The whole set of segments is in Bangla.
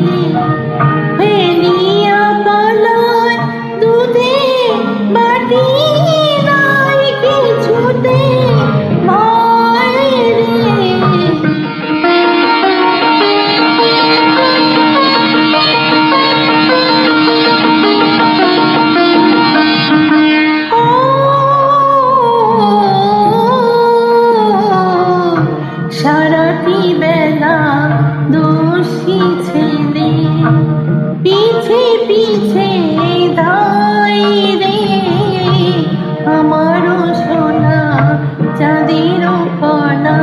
রে ফেলিয়া পালায় দুধে বাটি নাই কিছুতে ভয় রে। সারাটি বেলা দোষী ছেলে পিছে পিছে ধাই রে আমারও সোনা চাঁদের কণা।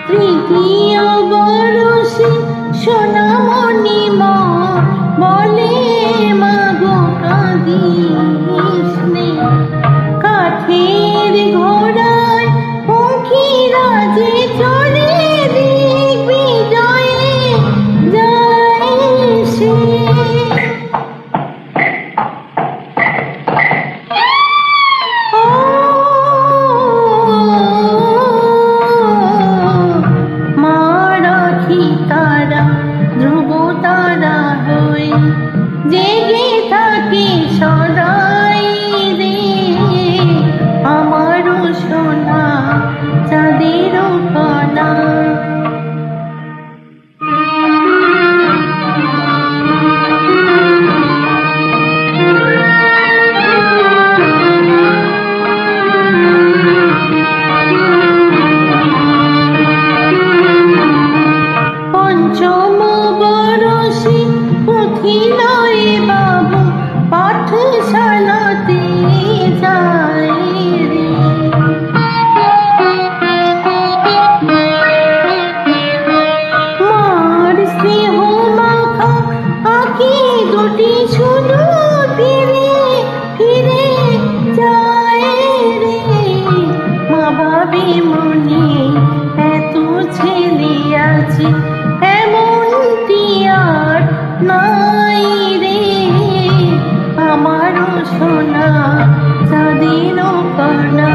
তৃতীয় বরষে সোনামণি মা বলে মাগো কাঁদিস নে কাঠের ঘোড়ায় পঙ্খিরাজে চড়ে দিক বিজয়ে যায় সে। মা রাখি তারা ধ্রুব তারা হয়ে জেগে থাকে সদাই রে আমারও সোনা চাঁদের কণা। পঞ্চম বরষে পুঁথিল বাবু পাঠশালাতে যায় রে মার স্নেহ মাখা আঁখি দুটি শুধু ফিরে ফিরে যায় রে। মা ভাবে মনে এত ছেলে আছে এমনটি আর নাই রে আমারও সোনা চাঁদের কণা।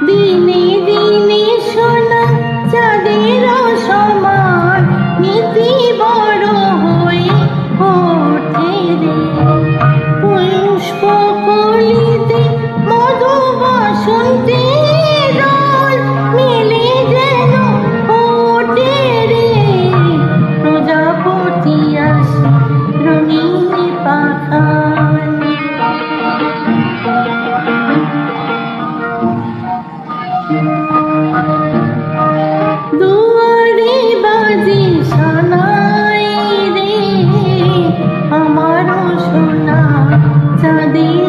দিনে দিনে সোনা চাঁদের সমান নীতি বড় হয়ে ওঠে রে পুষ্প কলিতে মধু বাসন্তে দল মেলে যেন ওঠে রে প্রজাপতি আসে রঙিন পাখায়। দুয়ারে বাজে সানাই রে আমারও সোনা চাঁদের